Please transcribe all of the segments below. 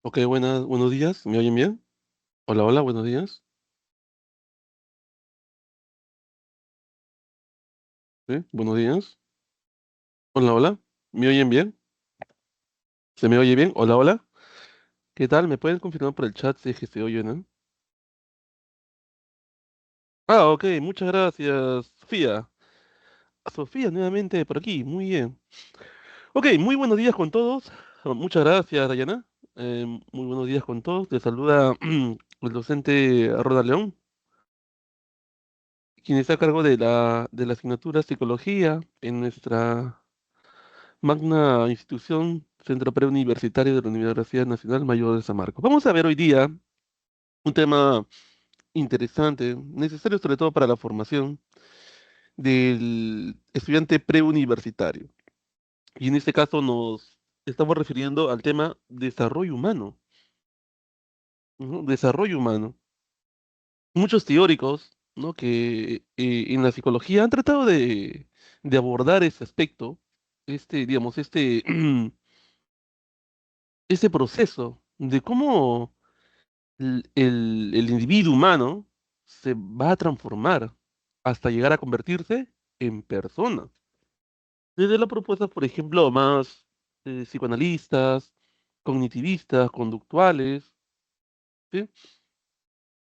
Ok, buenos días, ¿me oyen bien? Hola, hola, buenos días. ¿Sí? Buenos días. Hola, hola, ¿me oyen bien? ¿Se me oye bien? Hola, hola. ¿Qué tal? ¿Me pueden confirmar por el chat si es que se oye, no? Ah, ok, muchas gracias, Sofía. Sofía, nuevamente por aquí, muy bien. Ok, muy buenos días con todos. Muchas gracias, Dayana. Muy buenos días con todos. Te saluda el docente Ronald León, quien está a cargo de la asignatura Psicología en nuestra magna institución, Centro Preuniversitario de la Universidad Nacional Mayor de San Marcos. Vamos a ver hoy día un tema interesante, necesario sobre todo para la formación del estudiante preuniversitario. Y en este caso nos estamos refiriendo al tema desarrollo humano. Ujú, desarrollo humano. Muchos teóricos, ¿no?, que en la psicología han tratado de abordar ese aspecto, digamos, este proceso de cómo el individuo humano se va a transformar hasta llegar a convertirse en persona. Desde las propuestas, por ejemplo, más psicoanalistas, cognitivistas, conductuales, ¿sí?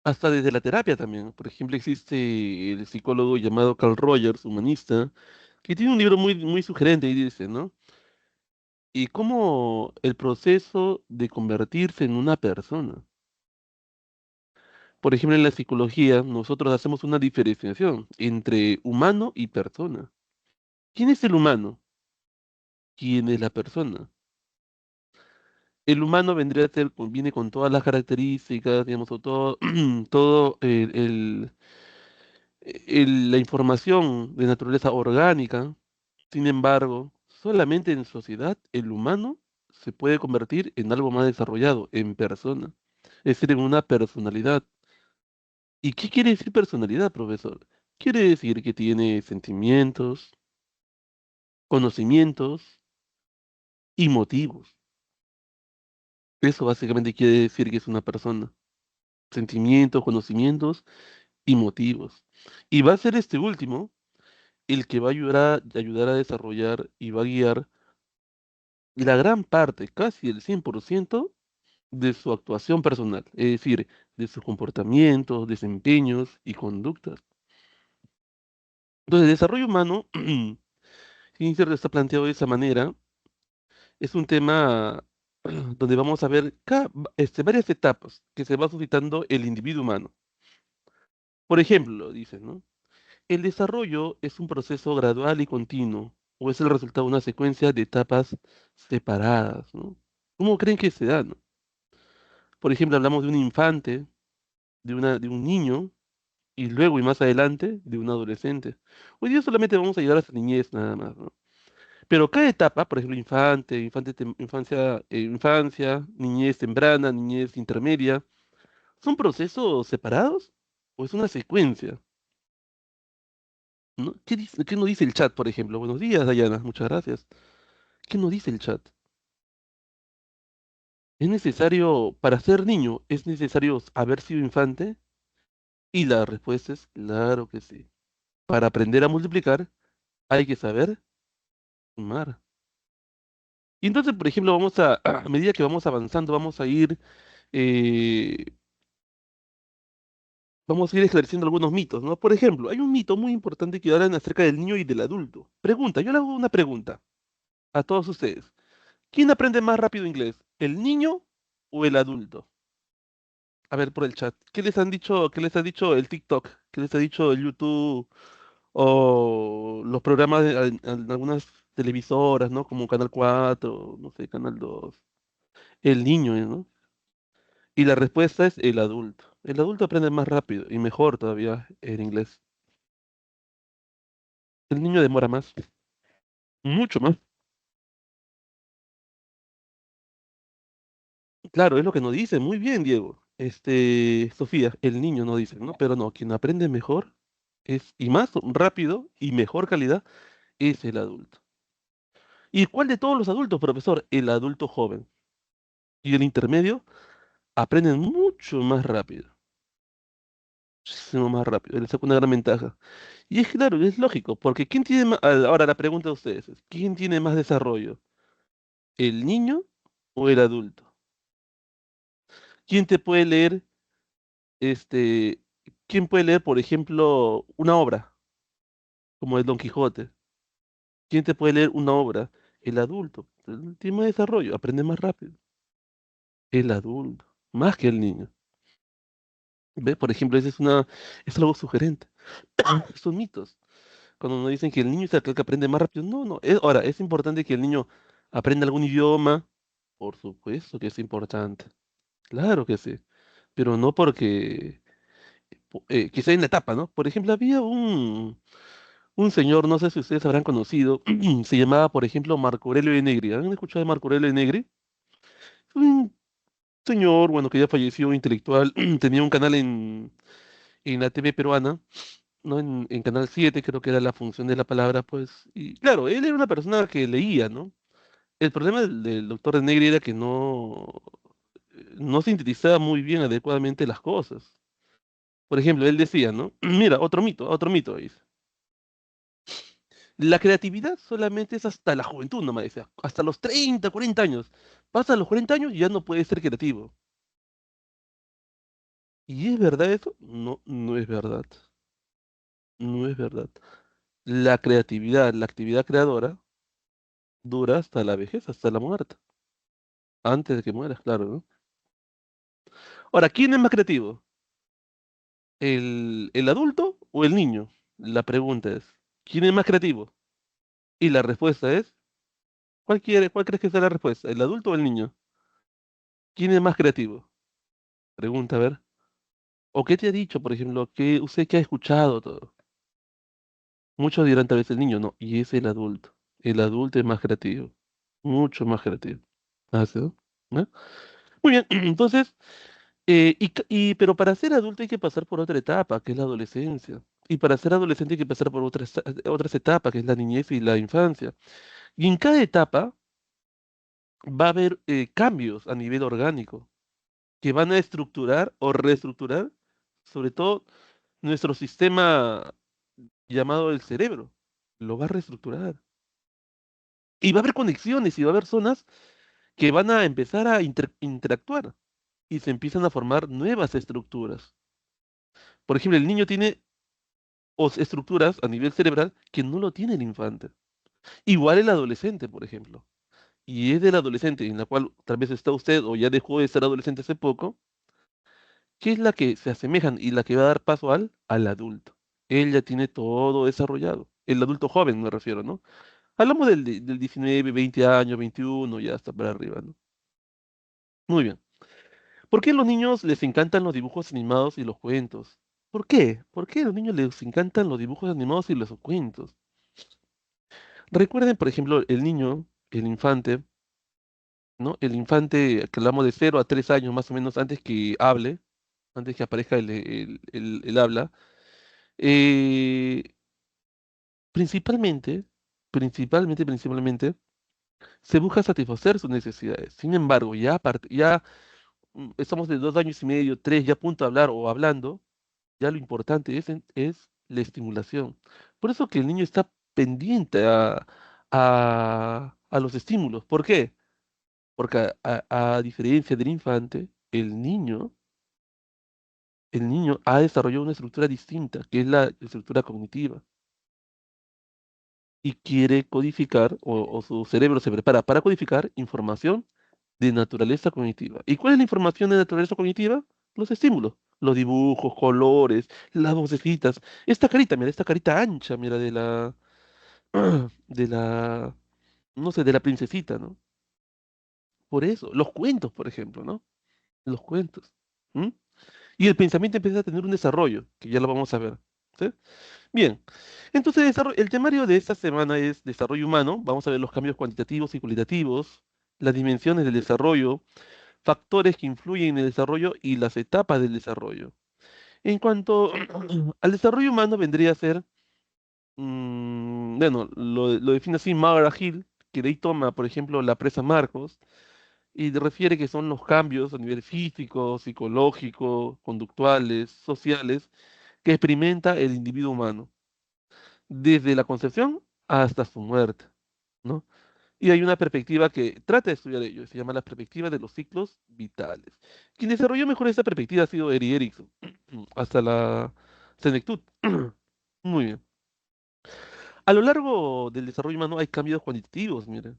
Hasta desde la terapia también. Por ejemplo, existe el psicólogo llamado Carl Rogers, humanista, que tiene un libro muy, muy sugerente y dice, ¿no? Y cómo el proceso de convertirse en una persona. Por ejemplo, en la psicología, nosotros hacemos una diferenciación entre humano y persona. ¿Quién es el humano? ¿Quién es la persona? El humano vendría a ser, viene con todas las características, digamos, o todo, todo la información de naturaleza orgánica. Sin embargo, solamente en sociedad el humano se puede convertir en algo más desarrollado, en persona, es decir, en una personalidad. ¿Y qué quiere decir personalidad, profesor? Quiere decir que tiene sentimientos, conocimientos y motivos. Eso básicamente quiere decir que es una persona. Sentimientos, conocimientos y motivos. Y va a ser este último el que va a ayudar a desarrollar y va a guiar la gran parte, casi el 100% de su actuación personal. Es decir, de sus comportamientos, desempeños y conductas. Entonces, el desarrollo humano, si está planteado de esa manera, es un tema donde vamos a ver varias etapas que se va suscitando el individuo humano. Por ejemplo, dice, ¿no? El desarrollo es un proceso gradual y continuo, o es el resultado de una secuencia de etapas separadas, ¿no? ¿Cómo creen que se da, no? Por ejemplo, hablamos de un infante, de un niño, y luego y más adelante de un adolescente. Hoy día solamente vamos a llegar a la niñez nada más, ¿no? Pero cada etapa, por ejemplo, infancia, niñez temprana, niñez intermedia, ¿son procesos separados o es una secuencia? ¿No? ¿Qué nos dice el chat, por ejemplo? Buenos días, Dayana, muchas gracias. ¿Qué nos dice el chat? ¿Es necesario, para ser niño, es necesario haber sido infante? Y la respuesta es claro que sí. Para aprender a multiplicar, hay que saber sumar. Y entonces, por ejemplo, a medida que vamos avanzando, eh, vamos a ir esclareciendo algunos mitos, ¿no? Por ejemplo, hay un mito muy importante que hablan acerca del niño y del adulto. Pregunta, yo le hago una pregunta a todos ustedes. ¿Quién aprende más rápido inglés? ¿El niño o el adulto? A ver por el chat. ¿Qué les han dicho, qué les ha dicho el TikTok? ¿Qué les ha dicho el YouTube o los programas en algunas televisoras, ¿no? Como Canal 4, no sé, Canal 2. El niño, ¿no? Y la respuesta es el adulto. El adulto aprende más rápido y mejor todavía en inglés. El niño demora más, mucho más. Claro, es lo que nos dice. Muy bien, Diego. Sofía, el niño no dice, ¿no? Pero no, quien aprende mejor y más rápido y mejor calidad es el adulto. ¿Y cuál de todos los adultos, profesor? El adulto joven. Y el intermedio aprenden mucho más rápido, muchísimo más rápido, les saca una gran ventaja. Y es claro, es lógico, porque ¿quién tiene más? Ahora la pregunta de ustedes es, ¿quién tiene más desarrollo? ¿El niño o el adulto? ¿Quién te puede leer, este, quién puede leer, por ejemplo, una obra, como el Don Quijote? ¿Quién te puede leer una obra? El adulto. El tiene más desarrollo, aprende más rápido. El adulto, más que el niño. ¿Ve? Por ejemplo, es algo sugerente. Son mitos. Cuando nos dicen que el niño es aquel que aprende más rápido, no, no. Ahora, ¿es importante que el niño aprenda algún idioma? Por supuesto que es importante. Claro que sí. Pero no porque, quizá en la etapa, ¿no? Por ejemplo, había un señor, no sé si ustedes habrán conocido, se llamaba, por ejemplo, Marco Aurelio de Negri. ¿Han escuchado de Marco Aurelio de Negri? Un señor, bueno, que ya falleció, intelectual, tenía un canal en la TV peruana, ¿no? En Canal 7 creo que era la función de la palabra, pues. Y claro, él era una persona que leía, ¿no? El problema del doctor de Negri era que no sintetizaba muy bien adecuadamente las cosas. Por ejemplo, él decía, ¿no? Mira, otro mito, dice. La creatividad solamente es hasta la juventud, no me decía. Hasta los 30, 40 años. Pasa los 40 años y ya no puedes ser creativo. ¿Y es verdad eso? No, no es verdad. No es verdad. La creatividad, la actividad creadora, dura hasta la vejez, hasta la muerte. Antes de que mueras, claro, ¿no? Ahora, ¿quién es más creativo? ¿El adulto o el niño? La pregunta es, ¿quién es más creativo? Y la respuesta es, ¿cuál crees que sea la respuesta? ¿El adulto o el niño? ¿Quién es más creativo? Pregunta, a ver. ¿O qué te ha dicho, por ejemplo? ¿Qué usted que ha escuchado todo? Muchos dirán tal vez el niño, no, y es el adulto. El adulto es más creativo, mucho más creativo. ¿Ah, sí? ¿No? Muy bien, entonces, pero para ser adulto hay que pasar por otra etapa, que es la adolescencia. Y para ser adolescente hay que pasar por otras etapas, que es la niñez y la infancia. Y en cada etapa va a haber cambios a nivel orgánico que van a estructurar o reestructurar, sobre todo, nuestro sistema llamado el cerebro. Lo va a reestructurar. Y va a haber conexiones y va a haber zonas que van a empezar a interactuar y se empiezan a formar nuevas estructuras. Por ejemplo, el niño tiene estructuras a nivel cerebral que no lo tiene el infante. Igual el adolescente, por ejemplo. Y es del adolescente en la cual tal vez está usted o ya dejó de ser adolescente hace poco, que es la que se asemejan y la que va a dar paso al adulto. Él ya tiene todo desarrollado. El adulto joven me refiero, ¿no? Hablamos del 19, 20 años, 21, ya hasta para arriba, ¿no? Muy bien. ¿Por qué a los niños les encantan los dibujos animados y los cuentos? ¿Por qué? ¿Por qué a los niños les encantan los dibujos animados y los cuentos? Recuerden, por ejemplo, el niño, el infante, ¿no? El infante que hablamos de 0 a 3 años más o menos antes que hable, antes que aparezca el habla, eh, principalmente, principalmente, se busca satisfacer sus necesidades. Sin embargo, ya estamos de 2 años y medio, tres, ya a punto de hablar o hablando. Ya lo importante es la estimulación. Por eso que el niño está pendiente a los estímulos. ¿Por qué? Porque a diferencia del infante, el niño ha desarrollado una estructura distinta, que es la estructura cognitiva, y quiere codificar, o su cerebro se prepara para codificar información de naturaleza cognitiva. ¿Y cuál es la información de naturaleza cognitiva? Los estímulos, los dibujos, colores, las vocecitas. Esta carita, mira, esta carita ancha, mira, de la, no sé, de la princesita, ¿no? Por eso, los cuentos, por ejemplo, ¿no? Los cuentos. ¿M? Y el pensamiento empieza a tener un desarrollo, que ya lo vamos a ver. ¿Sí? Bien, entonces el temario de esta semana es desarrollo humano. Vamos a ver los cambios cuantitativos y cualitativos, las dimensiones del desarrollo, factores que influyen en el desarrollo y las etapas del desarrollo. En cuanto al desarrollo humano, vendría a ser, bueno, lo define así Mara Hill, que de ahí toma, por ejemplo, la presa Marcos, y refiere que son los cambios a nivel físico, psicológico, conductuales, sociales, que experimenta el individuo humano, desde la concepción hasta su muerte, ¿no? Y hay una perspectiva que trata de estudiar ello, se llama la perspectiva de los ciclos vitales. Quien desarrolló mejor esta perspectiva ha sido Eri Erickson, hasta la senectud. Muy bien. A lo largo del desarrollo humano hay cambios cuantitativos, mire.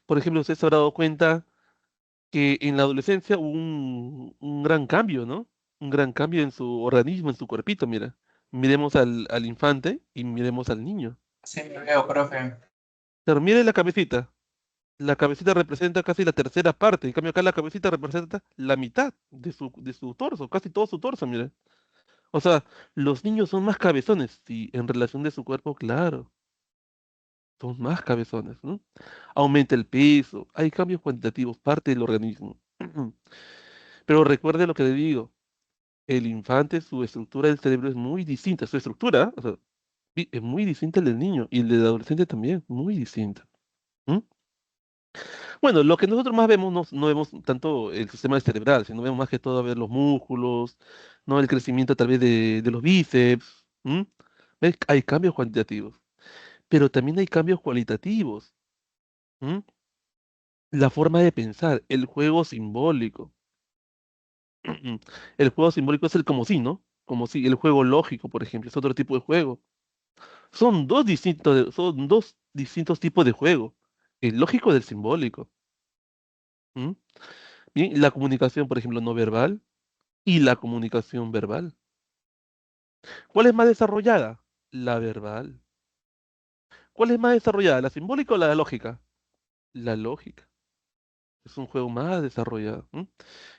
Por ejemplo, usted se habrá dado cuenta que en la adolescencia hubo un gran cambio, ¿no? Un gran cambio en su organismo, en su cuerpito, mira. Miremos al infante y miremos al niño. Sí, me veo, profe. Pero mire la cabecita. La cabecita representa casi la tercera parte. En cambio, acá la cabecita representa la mitad de su torso, casi todo su torso, mire. O sea, los niños son más cabezones, sí, en relación de su cuerpo, claro, son más cabezones, ¿no? Aumenta el peso, hay cambios cuantitativos, parte del organismo. Pero recuerde lo que le digo, el infante, su estructura del cerebro es muy distinta, su estructura, o sea, es muy distinta al del niño y el del adolescente también, muy distinta. ¿M? Bueno, lo que nosotros más vemos, no vemos tanto el sistema cerebral, sino vemos más que todo a ver los músculos, ¿no? El crecimiento tal vez de los bíceps. ¿M? ¿Ves? Hay cambios cuantitativos, pero también hay cambios cualitativos. ¿M? La forma de pensar, el juego simbólico. El juego simbólico es el como si, ¿no? Como si, el juego lógico, por ejemplo, es otro tipo de juego. Son dos distintos tipos de juego, el lógico del simbólico. ¿M? Bien, la comunicación, por ejemplo, no verbal y la comunicación verbal. ¿Cuál es más desarrollada? La verbal. ¿Cuál es más desarrollada, la simbólica o la lógica? La lógica. Es un juego más desarrollado. ¿M?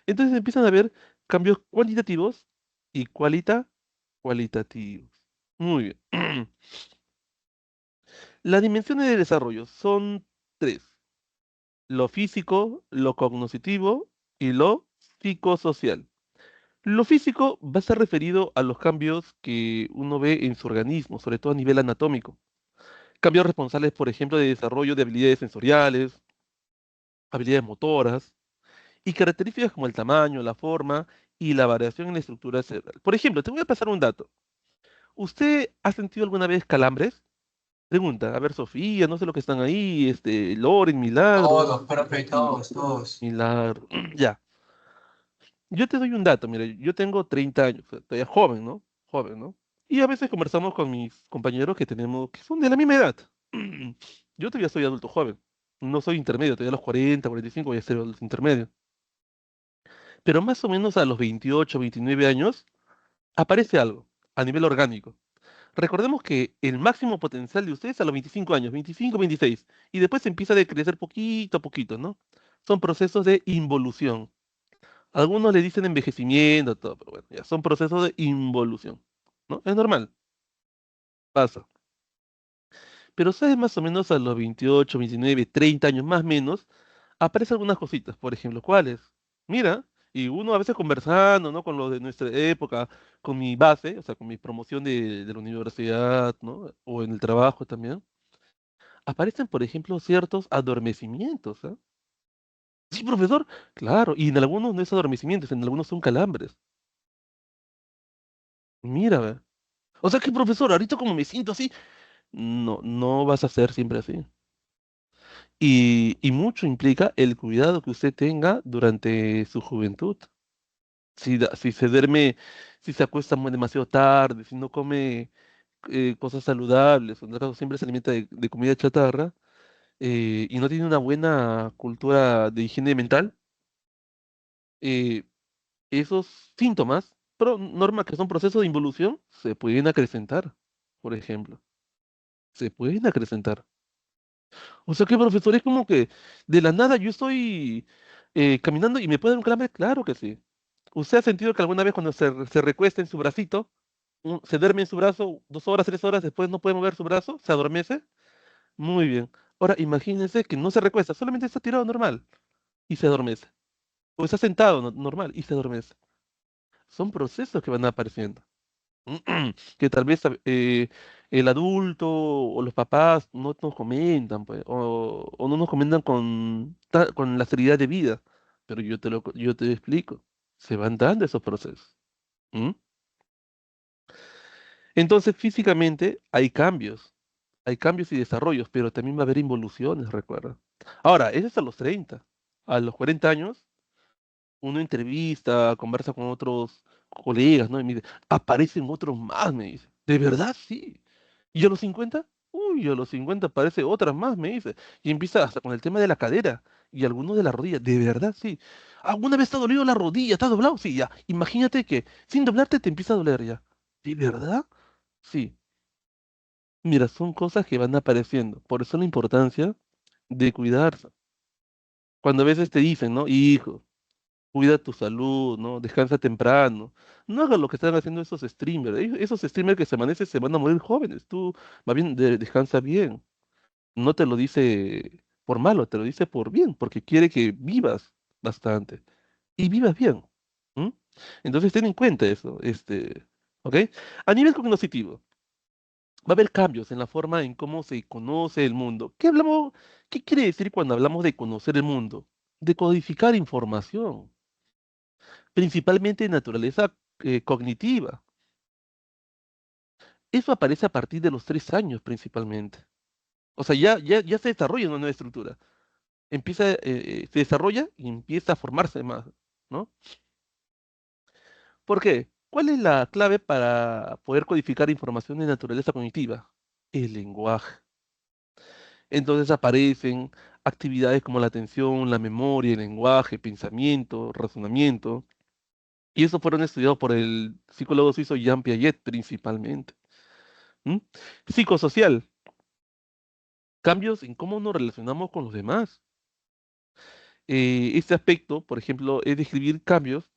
Entonces empiezan a haber cambios cuantitativos y cualitativos. Muy bien. Las dimensiones de desarrollo son tres: lo físico, lo cognitivo y lo psicosocial. Lo físico va a estar referido a los cambios que uno ve en su organismo, sobre todo a nivel anatómico. Cambios responsables, por ejemplo, de desarrollo de habilidades sensoriales, habilidades motoras y características como el tamaño, la forma y la variación en la estructura cerebral. Por ejemplo, te voy a pasar un dato. ¿Usted ha sentido alguna vez calambres? Pregunta, a ver, Sofía, no sé lo que están ahí, Loren, Milagros, Todos, profe, todos, todos. Milagro. Ya, yo te doy un dato, mira, yo tengo 30 años, o sea, todavía joven, ¿no? Joven, ¿no? Y a veces conversamos con mis compañeros que son de la misma edad. Yo todavía soy adulto joven, no soy intermedio, todavía a los 40, 45 voy a ser adulto intermedio. Pero más o menos a los 28, 29 años aparece algo a nivel orgánico. Recordemos que el máximo potencial de ustedes a los 25 años, 25, 26, y después empieza a decrecer poquito a poquito, ¿no? Son procesos de involución. Algunos le dicen envejecimiento, todo, pero bueno, ya son procesos de involución, ¿no? Es normal, pasa. Pero sabes, más o menos a los 28, 29, 30 años más o menos, aparecen algunas cositas, por ejemplo, ¿cuáles? Mira, y uno a veces conversando, ¿no? Con los de nuestra época, con mi base, o sea, con mi promoción de la universidad, ¿no? O en el trabajo también, aparecen, por ejemplo, ciertos adormecimientos, ¿ah? Sí, profesor, claro, y en algunos no es adormecimientos, en algunos son calambres. Mira, ve. O sea que, profesor, ahorita como me siento así, no, no vas a ser siempre así. Y mucho implica el cuidado que usted tenga durante su juventud. Si se duerme, si se acuesta demasiado tarde, si no come cosas saludables, o en todo caso siempre se alimenta de comida chatarra, y no tiene una buena cultura de higiene mental, eh, esos síntomas, pero norma que son procesos de involución, se pueden acrecentar, por ejemplo. Se pueden acrecentar. O sea que, profesor, es como que de la nada yo estoy caminando y me puede dar un calambre. Claro que sí. ¿Usted ha sentido que alguna vez cuando se recuesta en su bracito, se duerme en su brazo 2 horas, 3 horas, después no puede mover su brazo, se adormece? Muy bien. Ahora imagínense que no se recuesta, solamente está tirado normal y se adormece. O está sentado normal y se adormece. Son procesos que van apareciendo. que tal vez el adulto o los papás no nos comentan, pues, o no nos comentan con la seriedad de vida, pero yo te explico, se van dando esos procesos. ¿M? Entonces, físicamente hay cambios y desarrollos, pero también va a haber involuciones, recuerda. Ahora, eso es a los 30. A los 40 años, uno entrevista, conversa con otros colegas, ¿no? Y me dice, aparecen otros más, me dice. ¿De verdad? Sí. ¿Y a los 50? Uy, a los 50 aparece otras más, me dice. Y empieza hasta con el tema de la cadera y algunos de la rodilla. ¿De verdad? Sí. ¿Alguna vez te ha dolido la rodilla? ¿Te ha doblado? Sí, ya. Imagínate que sin doblarte te empieza a doler ya. ¿De verdad? Sí. Mira, son cosas que van apareciendo. Por eso la importancia de cuidarse. Cuando a veces te dicen, ¿no? Hijo, cuida tu salud, ¿no? Descansa temprano. No hagas lo que están haciendo esos streamers. Esos streamers que se amanecen se van a morir jóvenes. Tú, más bien, descansa bien. No te lo dice por malo, te lo dice por bien, porque quiere que vivas bastante y vivas bien. ¿M? Entonces ten en cuenta eso, ¿ok? A nivel cognitivo, va a haber cambios en la forma en cómo se conoce el mundo. ¿Qué quiere decir cuando hablamos de conocer el mundo? De codificar información, principalmente de naturaleza cognitiva. Eso aparece a partir de los 3 años principalmente. O sea, ya se desarrolla una nueva estructura. Se desarrolla y empieza a formarse más, ¿no? ¿Por qué? ¿Cuál es la clave para poder codificar información de naturaleza cognitiva? El lenguaje. Entonces aparecen actividades como la atención, la memoria, el lenguaje, pensamiento, razonamiento. Y eso fueron estudiados por el psicólogo suizo Jean Piaget principalmente. ¿M? Psicosocial. Cambios en cómo nos relacionamos con los demás. Este aspecto, por ejemplo, es describir cambios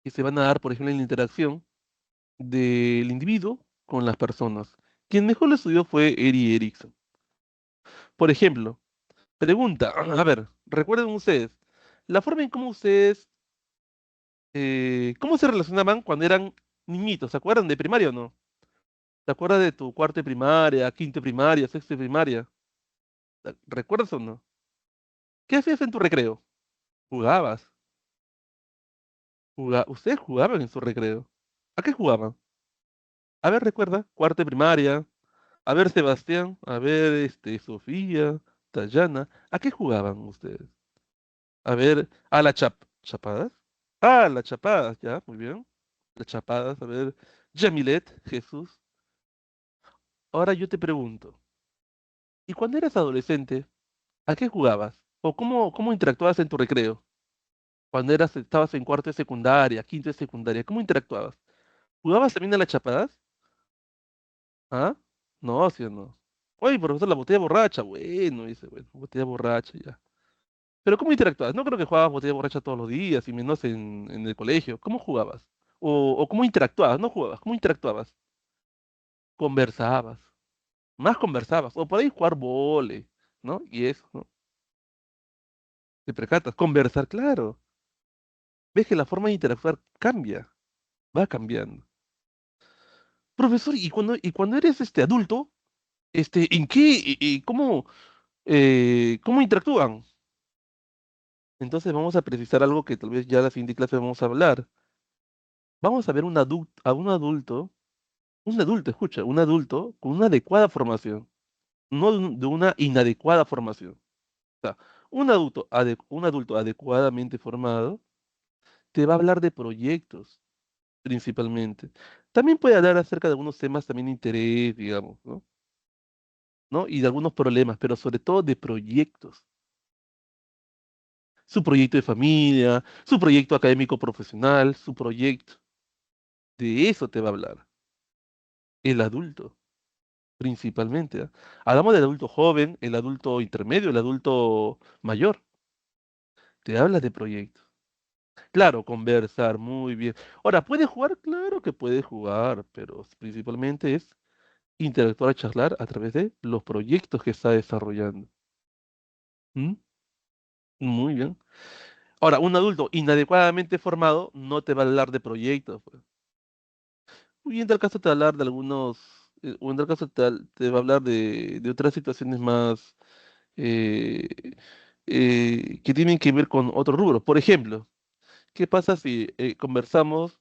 que se van a dar, por ejemplo, en la interacción del individuo con las personas. Quien mejor lo estudió fue Eri Erickson. Por ejemplo, pregunta, a ver, recuerden ustedes, la forma en cómo ustedes, cómo se relacionaban cuando eran niñitos, ¿se acuerdan de primaria o no? ¿Te acuerdas de tu cuarto de primaria, quinto de primaria, sexto de primaria? ¿Recuerdas o no? ¿Qué hacías en tu recreo? Jugabas. Ustedes jugaban en su recreo. ¿A qué jugaban? A ver, recuerda, cuarto de primaria. A ver, Sebastián, a ver, Sofía, Dayana, ¿a qué jugaban ustedes? A ver, a la chapadas. Ah, las chapadas, ya, muy bien. Las chapadas, a ver, Yamilet, Jesús. Ahora yo te pregunto, ¿y cuando eras adolescente, a qué jugabas? ¿O cómo interactuabas en tu recreo? Cuando estabas en cuarto de secundaria, quinto de secundaria, ¿cómo interactuabas? ¿Jugabas también a las chapadas? ¿Ah? No, sí o no. Oye, profesor, la botella borracha, bueno, dice, bueno, botella borracha, ya. Pero ¿cómo interactuabas? No creo que jugabas botella borracha todos los días y menos en el colegio. ¿Cómo jugabas? O cómo interactuabas, no jugabas, ¿cómo interactuabas? Conversabas, más conversabas, o por ahí jugar vole, ¿no? Y eso, ¿no? Te percatas, conversar, claro. Ves que la forma de interactuar cambia, va cambiando. Profesor, ¿y cuando eres adulto, ¿en qué, cómo interactúan? Entonces vamos a precisar algo que tal vez ya la siguiente clase vamos a hablar. Vamos a ver un adulto, escucha, un adulto con una adecuada formación, no de una inadecuada formación. O sea, un adulto adecuadamente formado te va a hablar de proyectos, principalmente. También puede hablar acerca de algunos temas también de interés, digamos, ¿no? ¿No? Y de algunos problemas, pero sobre todo de proyectos. Su proyecto de familia, su proyecto académico profesional, su proyecto. De eso te va a hablar el adulto. Principalmente. ¿Ah? Hablamos del adulto joven, el adulto intermedio, el adulto mayor. Te habla de proyectos. Claro, conversar, muy bien. Ahora, ¿puede jugar? Claro que puede jugar, pero principalmente es interactuar, charlar a través de los proyectos que está desarrollando. ¿Mm? Muy bien. Ahora, un adulto inadecuadamente formado no te va a hablar de proyectos, pues. Y en tal caso te va a hablar de o en tal caso te va a hablar de otras situaciones más eh, que tienen que ver con otro rubro. Por ejemplo, ¿qué pasa si conversamos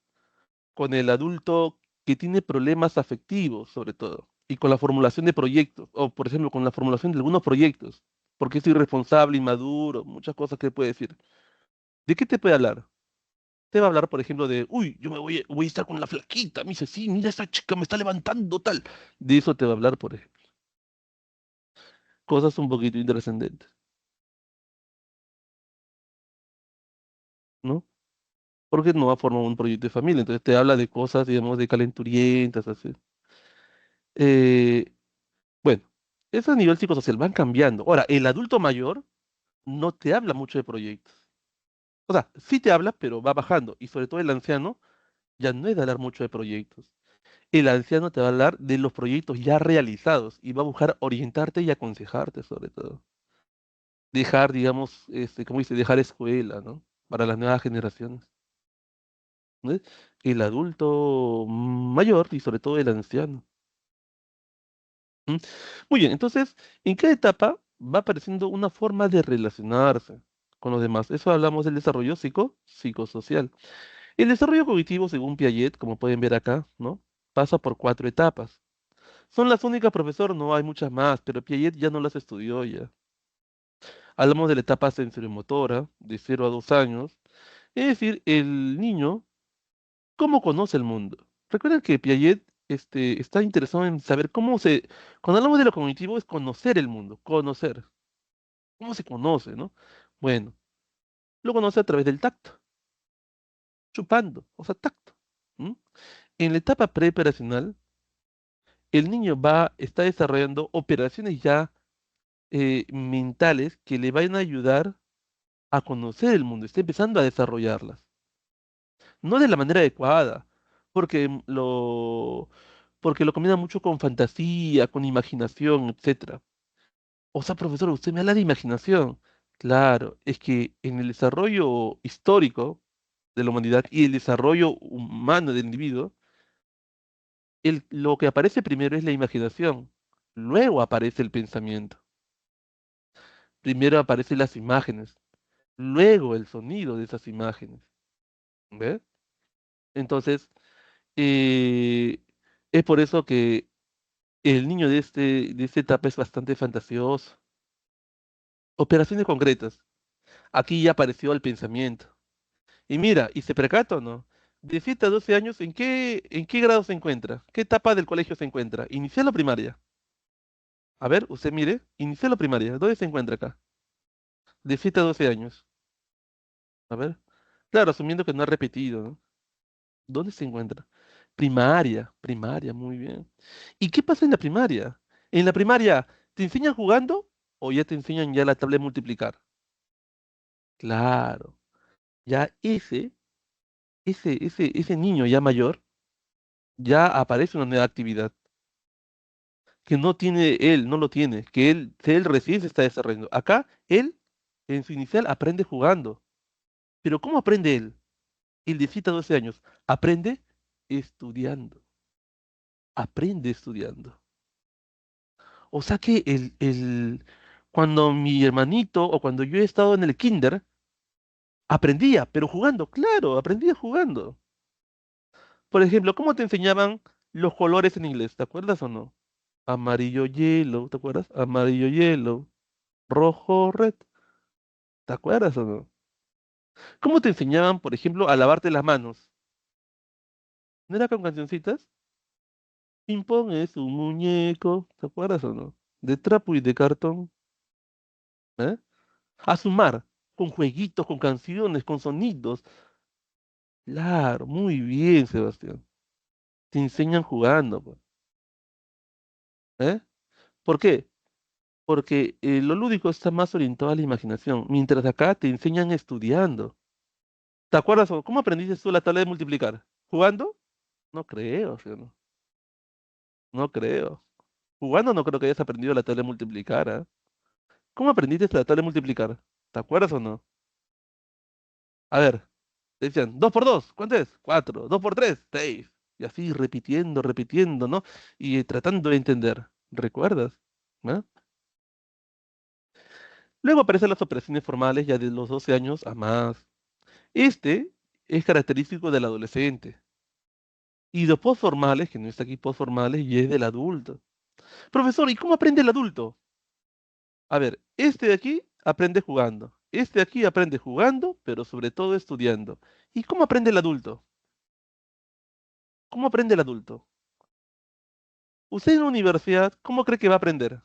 con el adulto que tiene problemas afectivos, sobre todo, y con la formulación de proyectos, o por ejemplo, con la formulación de algunos proyectos, porque es irresponsable, inmaduro, muchas cosas que puede decir? ¿De qué te puede hablar? Te va a hablar, por ejemplo, de, uy, voy a estar con la flaquita. Me dice, sí, mira, esa chica me está levantando, tal. De eso te va a hablar, por ejemplo. Cosas un poquito intrascendentes, ¿no? Porque no va a formar un proyecto de familia. Entonces te habla de cosas, digamos, de calenturientas, así. Eh, bueno, eso a nivel psicosocial van cambiando. Ahora, el adulto mayor no te habla mucho de proyectos. O sea, sí te habla, pero va bajando. Y sobre todo el anciano ya no es de hablar mucho de proyectos. El anciano te va a hablar de los proyectos ya realizados y va a buscar orientarte y aconsejarte sobre todo. Dejar, digamos, como dice, dejar escuela, ¿no? Para las nuevas generaciones, ¿no? El adulto mayor y sobre todo el anciano. ¿M? Muy bien, entonces, ¿en qué etapa va apareciendo una forma de relacionarse con los demás? Eso hablamos del desarrollo psicosocial. El desarrollo cognitivo, según Piaget, como pueden ver acá, ¿no? Pasa por cuatro etapas. ¿Son las únicas, profesor? No hay muchas más, pero Piaget ya no las estudió ya. Hablamos de la etapa sensorimotora, de 0 a 2 años, es decir, el niño, ¿cómo conoce el mundo? Recuerden que Piaget está interesado en saber cuando hablamos de lo cognitivo es conocer el mundo, conocer, cómo se conoce, ¿no? Bueno, lo conoce a través del tacto, chupando, o sea, tacto. ¿M? En la etapa preoperacional, el niño está desarrollando operaciones ya mentales que le van a ayudar a conocer el mundo, está empezando a desarrollarlas. No de la manera adecuada, porque porque lo combina mucho con fantasía, con imaginación, etcétera. O sea, profesor, usted me habla de imaginación. Claro, es que en el desarrollo histórico de la humanidad y el desarrollo humano del individuo, lo que aparece primero es la imaginación, luego aparece el pensamiento, primero aparecen las imágenes, luego el sonido de esas imágenes. ¿Ves? Entonces, eh, es por eso que el niño de esta etapa es bastante fantasioso. Operaciones concretas. Aquí ya apareció el pensamiento. Y mira, ¿y se percata o no? De 7 a 12 años, en qué grado se encuentra? ¿Qué etapa del colegio se encuentra? ¿Inicial o primaria? A ver, usted mire, inicial o primaria. ¿Dónde se encuentra acá? De 7 a 12 años. A ver. Claro, asumiendo que no ha repetido, ¿no? ¿Dónde se encuentra? Primaria, primaria, muy bien. ¿Y qué pasa en la primaria? En la primaria, ¿te enseñan jugando o ya te enseñan ya la tabla de multiplicar? Claro, ya ese niño ya mayor, ya aparece una nueva actividad que no tiene él, no lo tiene, que él recién se está desarrollando. Acá, él, en su inicial, aprende jugando. Pero ¿cómo aprende él? El de 7 a 12 años, aprende estudiando, aprende estudiando. O sea que cuando mi hermanito o cuando yo he estado en el kinder, aprendía, pero jugando, claro, aprendía jugando. Por ejemplo, ¿cómo te enseñaban los colores en inglés? ¿Te acuerdas o no? Amarillo, yellow, ¿te acuerdas? Amarillo, yellow, rojo, red, ¿te acuerdas o no? ¿Cómo te enseñaban, por ejemplo, a lavarte las manos? ¿No era con cancioncitas? Ping pong es un muñeco, ¿te acuerdas o no? De trapo y de cartón, ¿eh? A sumar, con jueguitos, con canciones, con sonidos. Claro, muy bien, Sebastián. Te enseñan jugando, pues, ¿eh? ¿Por qué? Porque lo lúdico está más orientado a la imaginación, mientras acá te enseñan estudiando. ¿Te acuerdas cómo aprendiste tú la tabla de multiplicar? ¿Jugando? No creo, ¿sí o no? No creo. Jugando no creo que hayas aprendido la tabla de multiplicar, ¿ah? ¿Cómo aprendiste la tabla de multiplicar? ¿Te acuerdas o no? A ver, te decían, 2 por 2, ¿cuánto es? 4, 2 por 3, 6. Y así repitiendo, repitiendo, ¿no? Y tratando de entender. ¿Recuerdas? ¿No? Luego aparecen las operaciones formales ya de los 12 años a más. Este es característico del adolescente. Y los postformales, que no está aquí postformales, y es del adulto. Profesor, ¿y cómo aprende el adulto? A ver, este de aquí aprende jugando. Este de aquí aprende jugando, pero sobre todo estudiando. ¿Y cómo aprende el adulto? ¿Cómo aprende el adulto? Usted en la universidad, ¿cómo cree que va a aprender?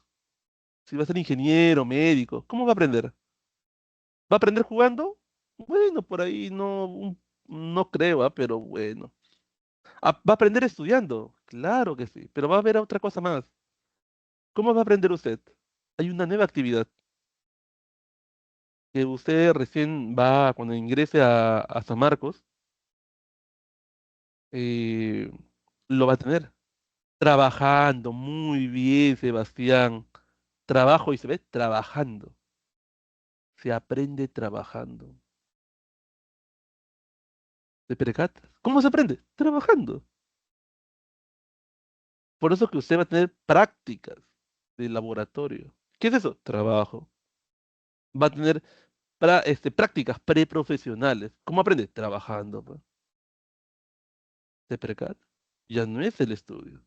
Si va a ser ingeniero, médico, ¿cómo va a aprender? ¿Va a aprender jugando? Bueno, por ahí no, no creo, pero bueno. ¿Va a aprender estudiando? Claro que sí, pero va a haber otra cosa más. ¿Cómo va a aprender usted? Hay una nueva actividad que usted recién va, cuando ingrese a San Marcos, eh, lo va a tener. Trabajando, muy bien, Sebastián. Trabajo y se ve trabajando. Se aprende trabajando. ¿Te percatas? ¿Cómo se aprende? Trabajando. Por eso que usted va a tener prácticas de laboratorio. ¿Qué es eso? Trabajo. Va a tener prácticas preprofesionales. ¿Cómo aprende? Trabajando, pues. ¿Te percatas? Ya no es el estudio,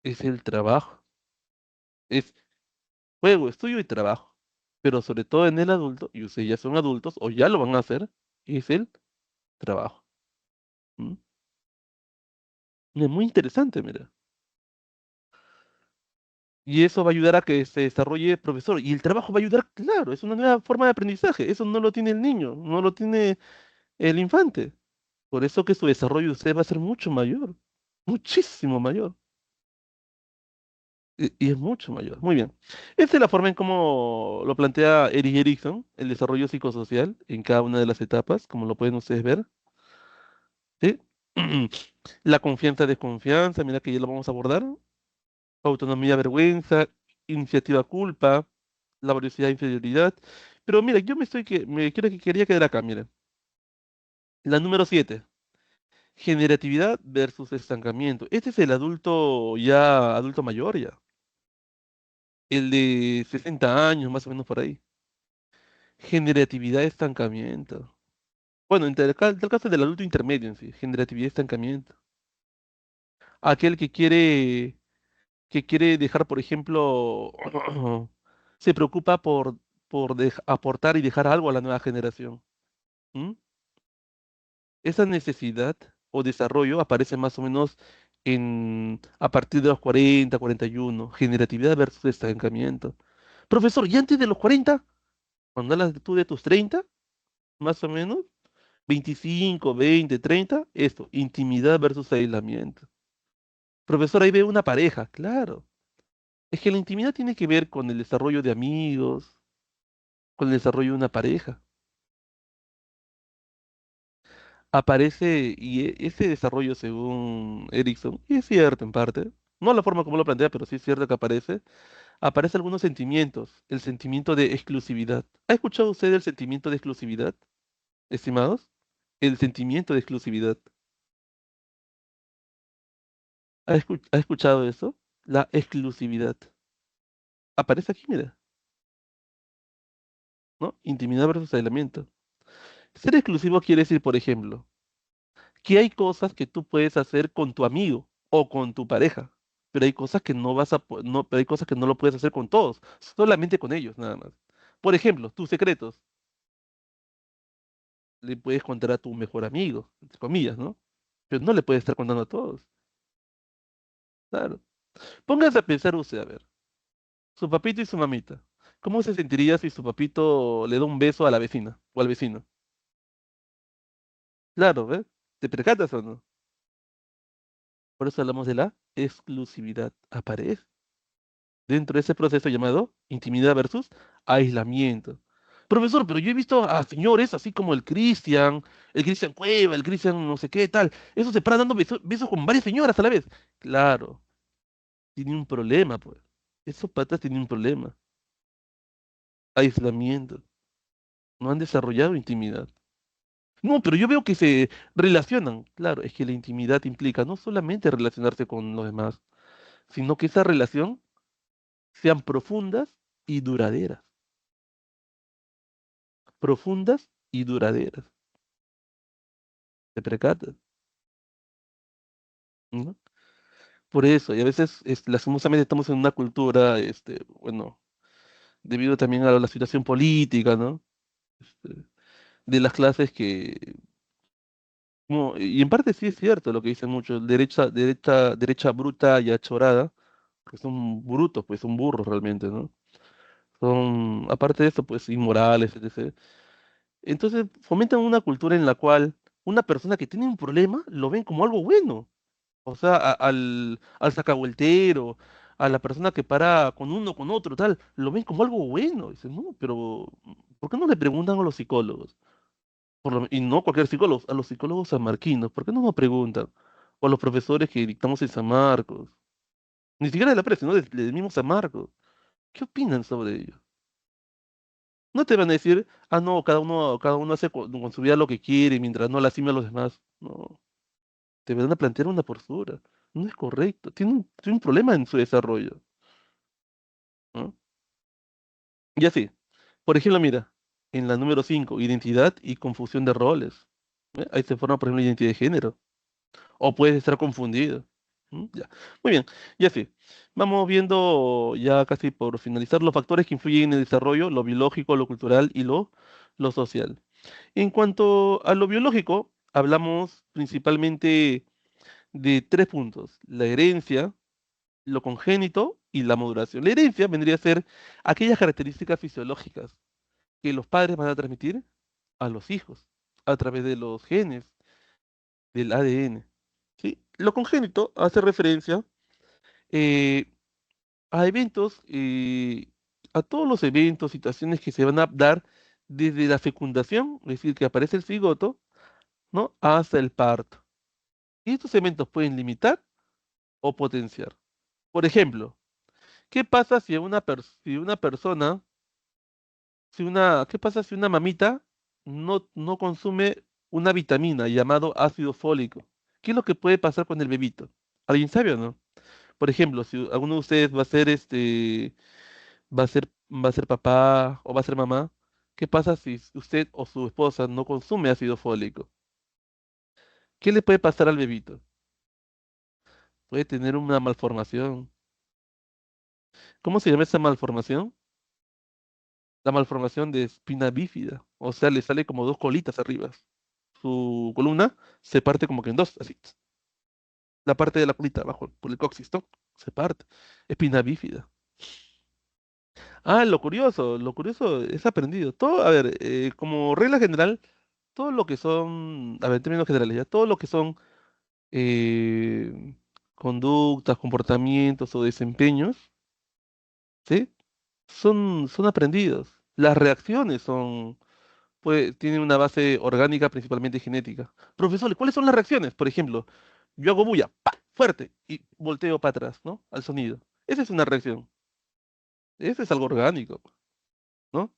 es el trabajo. Es juego, estudio y trabajo. Pero sobre todo en el adulto, y ustedes ya son adultos o ya lo van a hacer, es el trabajo. ¿Mm? Es muy interesante, mira. Y eso va a ayudar a que se desarrolle profesor. Y el trabajo va a ayudar, claro, es una nueva forma de aprendizaje. Eso no lo tiene el niño, no lo tiene el infante. Por eso que su desarrollo de usted va a ser mucho mayor, muchísimo mayor. Y es mucho mayor. Muy bien. Esta es la forma en cómo lo plantea Erik Erikson, el desarrollo psicosocial en cada una de las etapas, como lo pueden ustedes ver. ¿Sí? La confianza, desconfianza, mira que ya lo vamos a abordar. Autonomía, vergüenza, iniciativa, culpa, laboriosidad, inferioridad. Pero mira, me quiero que quería quedar acá, mira. La número 7, generatividad versus estancamiento. Este es el adulto ya, adulto mayor ya. El de 60 años, más o menos por ahí. Generatividad, estancamiento. Bueno, en tal caso del adulto intermedio en sí, generatividad, estancamiento. Aquel que quiere dejar, por ejemplo, se preocupa por aportar y dejar algo a la nueva generación. ¿M? Esa necesidad o desarrollo aparece más o menos a partir de los 40, 41, generatividad versus estancamiento. Profesor, ¿y antes de los 40? Cuando hablas tú de tus 30, más o menos, 25, 20, 30, esto, intimidad versus aislamiento. Profesor, ahí veo una pareja, claro. Es que la intimidad tiene que ver con el desarrollo de amigos, con el desarrollo de una pareja. Aparece, y ese desarrollo, según Erickson, y es cierto en parte, no la forma como lo plantea, pero sí es cierto que aparece algunos sentimientos, el sentimiento de exclusividad. ¿Ha escuchado usted el sentimiento de exclusividad, estimados? El sentimiento de exclusividad. ¿Ha escuchado eso? La exclusividad. Aparece aquí, mira, ¿no? Intimidad versus aislamiento. Ser exclusivo quiere decir, por ejemplo, que hay cosas que tú puedes hacer con tu amigo o con tu pareja, pero hay cosas que no vas a, no, pero hay cosas que no lo puedes hacer con todos, solamente con ellos, nada más. Por ejemplo, tus secretos, le puedes contar a tu mejor amigo, entre comillas, ¿no? Pero no le puedes estar contando a todos, claro. Póngase a pensar usted, a ver, su papito y su mamita. ¿Cómo se sentiría si su papito le da un beso a la vecina o al vecino? Claro, ¿ves? ¿Te percatas o no? Por eso hablamos de la exclusividad. Aparece dentro de ese proceso llamado intimidad versus aislamiento. Profesor, pero yo he visto a señores así como el Cristian Cueva, el Cristian no sé qué tal, esos se paran dando besos con varias señoras a la vez. Claro, tiene un problema, pues. Esos patas tienen un problema. Aislamiento. No han desarrollado intimidad. No, pero yo veo que se relacionan. Claro, es que la intimidad implica no solamente relacionarse con los demás, sino que esa relación sean profundas y duraderas. Profundas y duraderas. ¿Te percatas? ¿No? Por eso, y a veces lastimosamente estamos en una cultura, bueno, debido también a la situación política, ¿no? Este, de las clases que, y en parte sí es cierto lo que dicen muchos, derecha bruta y achorada, que son brutos, pues son burros realmente, ¿no? Son, aparte de eso, pues inmorales, etc. Entonces fomentan una cultura en la cual una persona que tiene un problema lo ven como algo bueno. O sea, al sacavueltero, a la persona que para con uno, con otro, tal, lo ven como algo bueno. Dicen, no, pero ¿por qué no le preguntan a los psicólogos? Y no cualquier psicólogo, a los psicólogos sanmarquinos, ¿por qué no nos preguntan? O a los profesores que dictamos en San Marcos. Ni siquiera de la prepa, sino del mismo San Marcos. ¿Qué opinan sobre ello? No te van a decir, ah, no, cada uno hace con su vida lo que quiere mientras no lastime a los demás. No, te van a plantear una postura. No es correcto. Tiene un problema en su desarrollo. ¿No? Y así, por ejemplo, mira, en la número 5 identidad y confusión de roles. Ahí se forma, por ejemplo, identidad de género. O puedes estar confundido. Ya. Muy bien, y así. Vamos viendo ya casi por finalizar los factores que influyen en el desarrollo, lo biológico, lo cultural y lo social. En cuanto a lo biológico, hablamos principalmente de tres puntos: la herencia, lo congénito y la maduración. La herencia vendría a ser aquellas características fisiológicas que los padres van a transmitir a los hijos a través de los genes, del ADN. ¿Sí? Lo congénito hace referencia eh, a eventos, a todos los eventos, situaciones que se van a dar desde la fecundación, es decir, que aparece el cigoto, ¿no? Hasta el parto. Y estos eventos pueden limitar o potenciar. Por ejemplo, ¿qué pasa si una persona, qué pasa si una mamita no consume una vitamina llamado ácido fólico? ¿Qué es lo que puede pasar con el bebito? ¿Alguien sabe o no? Por ejemplo, si alguno de ustedes va a ser papá o va a ser mamá, ¿qué pasa si usted o su esposa no consume ácido fólico? ¿Qué le puede pasar al bebito? Puede tener una malformación. ¿Cómo se llama esa malformación? La malformación de espina bífida. O sea, le sale como dos colitas arriba. Su columna se parte como que en dos, así. La parte de la colita abajo, por el coxis, ¿no? Se parte. Espina bífida. Ah, lo curioso es aprendido. Todo, a ver, como regla general, todo lo que son, a ver, en términos generales, ya, todo lo que son eh, conductas, comportamientos o desempeños, ¿sí? Son aprendidos. Las reacciones tienen una base orgánica, principalmente genética. Profesor, ¿cuáles son las reacciones? Por ejemplo, yo hago bulla, ¡pa! Fuerte, y volteo para atrás, ¿no? Al sonido. Esa es una reacción. Ese es algo orgánico, ¿no?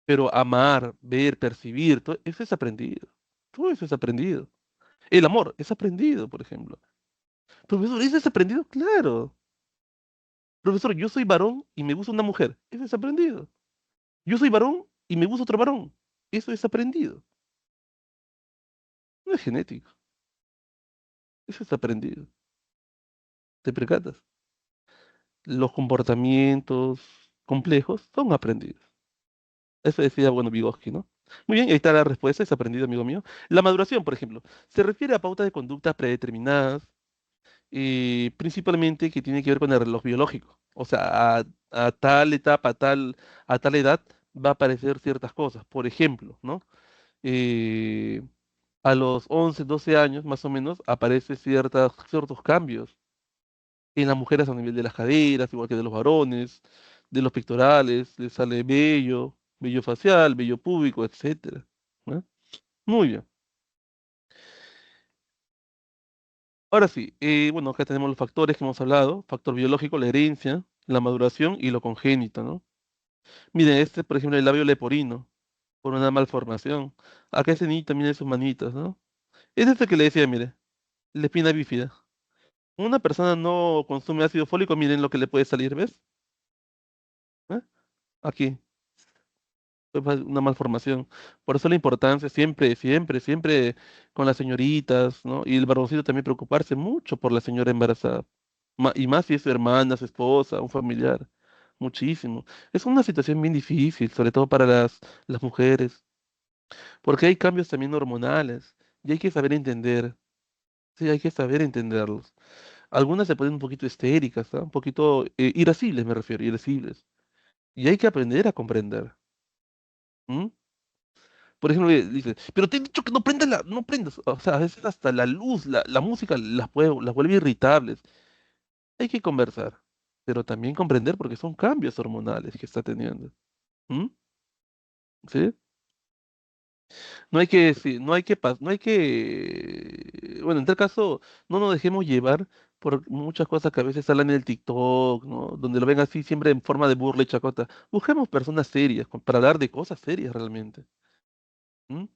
Pero amar, ver, percibir, todo eso es aprendido. Todo eso es aprendido. El amor es aprendido, por ejemplo. Profesor, ¿eso es aprendido? Claro. Profesor, yo soy varón y me gusta una mujer. Eso es aprendido. Yo soy varón y me gusta otro varón. Eso es aprendido. No es genético. Eso es aprendido. ¿Te percatas? Los comportamientos complejos son aprendidos. Eso decía, bueno, Vygotsky, ¿no? Muy bien, ahí está la respuesta, es aprendido, amigo mío. La maduración, por ejemplo, se refiere a pautas de conducta predeterminadas, principalmente que tiene que ver con el reloj biológico. O sea, a tal etapa, a tal edad, va a aparecer ciertas cosas. Por ejemplo, ¿no? Eh, a los 11 12 años, más o menos, aparecen ciertos cambios en las mujeres a nivel de las caderas, igual que de los varones, de los pectorales, les sale vello facial, vello púbico, etcétera. ¿No? Muy bien. Ahora sí, bueno, acá tenemos los factores que hemos hablado: factor biológico, la herencia, la maduración y lo congénito, ¿no? Miren, este, por ejemplo, el labio leporino. por una malformación. Acá ese niño también es sus manitas, ¿no? Es este que le decía, mire, la espina bífida. Una persona no consume ácido fólico, miren lo que le puede salir, ¿ves? ¿Eh? Aquí, una malformación. Por eso la importancia siempre, siempre, siempre con las señoritas, ¿no? Y el varoncito también preocuparse mucho por la señora embarazada. Y más si es su hermana, su esposa, un familiar. Muchísimo. Es una situación bien difícil, sobre todo para las mujeres, porque hay cambios también hormonales y hay que saber entender. Sí, hay que saber entenderlos. Algunas se ponen un poquito histéricas, ¿no? Un poquito irascibles, me refiero, irascibles. Y hay que aprender a comprender. ¿M? Por ejemplo, dice, pero te he dicho que no prendas no prendas. O sea, a veces hasta la luz, la música las vuelve irritables. Hay que conversar, pero también comprender porque son cambios hormonales que está teniendo. ¿M? ¿Sí? No hay que, sí, no hay que, bueno, en tal caso, no nos dejemos llevar por muchas cosas que a veces salen en el TikTok, ¿no? Donde lo ven así siempre en forma de burla y chacota. Busquemos personas serias, para hablar de cosas serias realmente. ¿M?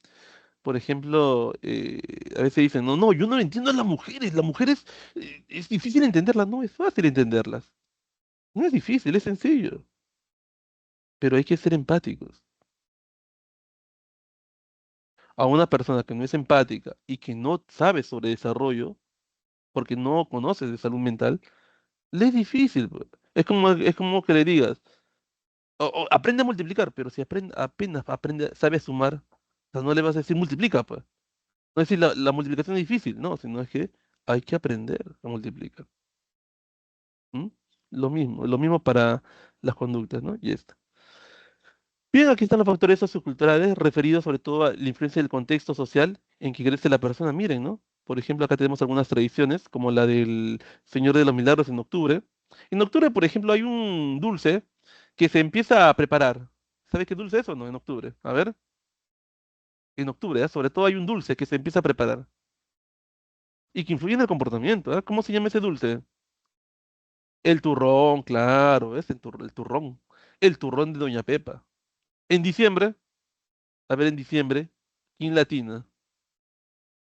Por ejemplo, a veces dicen, no, no, yo no entiendo a las mujeres es difícil entenderlas, no, es fácil entenderlas. No es difícil, es sencillo, pero hay que ser empáticos. A una persona que no es empática y que no sabe sobre desarrollo, porque no conoce de salud mental, le es difícil, pues. Es como que le digas, o aprende a multiplicar, pero si apenas aprende, sabe sumar, o sea, no le vas a decir multiplica, pues. No es decir la multiplicación es difícil, no, sino es que hay que aprender a multiplicar. ¿M? Lo mismo para las conductas, ¿no? Y esto. Bien, aquí están los factores socioculturales referidos sobre todo a la influencia del contexto social en que crece la persona. Miren, ¿no? Por ejemplo, acá tenemos algunas tradiciones, como la del Señor de los Milagros en octubre. En octubre, por ejemplo, hay un dulce que se empieza a preparar. ¿Sabes qué dulce es o no? En octubre. A ver, en octubre, sobre todo hay un dulce que se empieza a preparar y que influye en el comportamiento. ¿Ah? ¿Cómo se llama ese dulce? El turrón, claro, es el turrón. El turrón de Doña Pepa. En diciembre, a ver, en diciembre, ¿quién latina?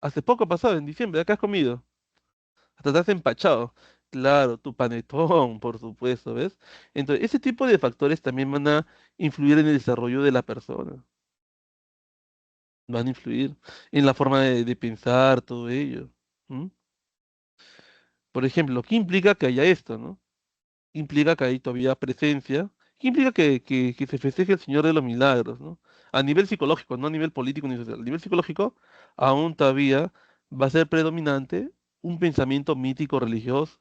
Hace poco pasado, en diciembre, acá has comido. Hasta te has empachado. Claro, tu panetón, por supuesto, ¿ves? Entonces, ese tipo de factores también van a influir en el desarrollo de la persona. Van a influir en la forma de pensar, todo ello. ¿M? Por ejemplo, ¿qué implica que haya esto, no? Implica que hay todavía presencia. ¿Qué implica que se festeje el Señor de los Milagros, ¿no? A nivel psicológico, no a nivel político ni social. A nivel psicológico, aún todavía va a ser predominante un pensamiento mítico religioso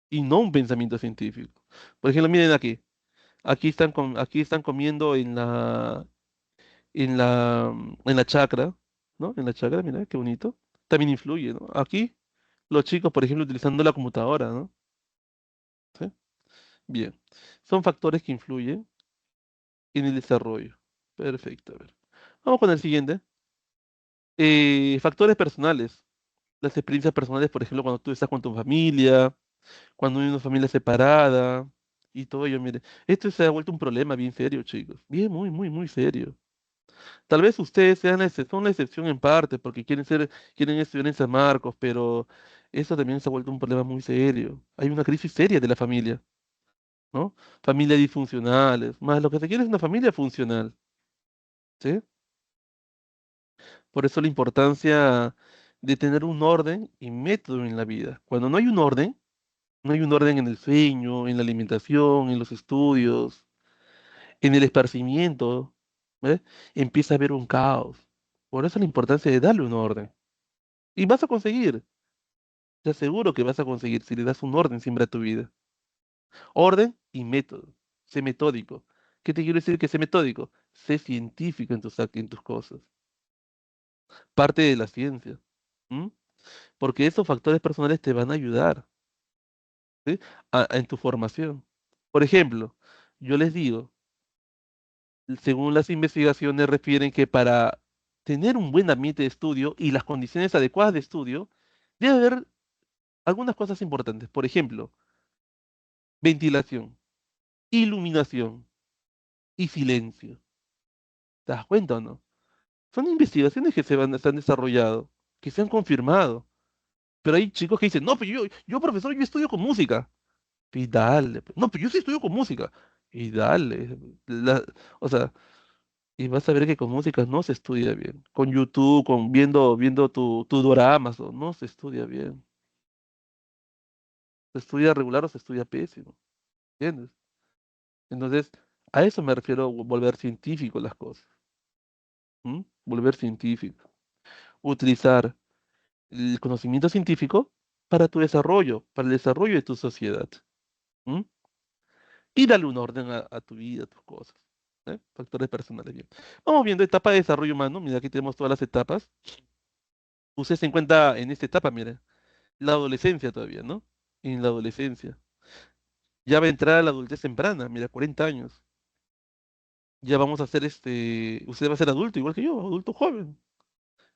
y no un pensamiento científico. Por ejemplo, miren aquí. Aquí están comiendo en la chacra, ¿no? En la chacra, mira, qué bonito. También influye, ¿no? Aquí, los chicos, por ejemplo, utilizando la computadora, ¿no? ¿Sí? Bien. Son factores que influyen en el desarrollo. Perfecto, a ver. Vamos con el siguiente. Factores personales. Las experiencias personales, por ejemplo, cuando tú estás con tu familia, cuando hay una familia separada y todo ello, mire, esto se ha vuelto un problema bien serio, chicos, bien, muy, muy, muy serio. Tal vez ustedes son la excepción en parte porque quieren estudiar en San Marcos, pero eso también se ha vuelto un problema muy serio. Hay una crisis seria de la familia, ¿no? Familias disfuncionales, más lo que se quiere es una familia funcional, ¿sí? Por eso la importancia de tener un orden y método en la vida. Cuando no hay un orden, no hay un orden en el sueño, en la alimentación, en los estudios, en el esparcimiento, ¿ves? Empieza a haber un caos. Por eso la importancia de darle un orden. Y vas a conseguir, te aseguro que vas a conseguir si le das un orden siempre a tu vida. Orden y método. Sé metódico. ¿Qué te quiero decir que sé metódico? Sé científico en tus cosas. Parte de la ciencia. ¿M? Porque esos factores personales te van a ayudar, ¿sí? En tu formación. Por ejemplo, yo les digo, según las investigaciones refieren que para tener un buen ambiente de estudio y las condiciones adecuadas de estudio, debe haber algunas cosas importantes. Por ejemplo, ventilación, iluminación y silencio. ¿Te das cuenta o no? Son investigaciones que se han desarrollado, que se han confirmado. Pero hay chicos que dicen, no, pero yo profesor, yo estudio con música. Y dale, pues. No, pero yo sí estudio con música. Y dale. O sea, y vas a ver que con música no se estudia bien. Con YouTube, viendo tu doramas, no se estudia bien. Se estudia regular o se estudia pésimo. ¿Entiendes? Entonces, a eso me refiero volver científico las cosas. ¿M? Volver científico. Utilizar el conocimiento científico para tu desarrollo, para el desarrollo de tu sociedad. ¿M? Y darle un orden a tu vida, a tus cosas. ¿Eh? Factores personales. Bien. Vamos viendo etapa de desarrollo humano. Mira, aquí tenemos todas las etapas. Usted se encuentra en esta etapa, mire, la adolescencia todavía, ¿no? En la adolescencia. Ya va a entrar a la adultez temprana, mira, 40 años. Ya vamos a ser usted va a ser adulto, igual que yo, adulto joven.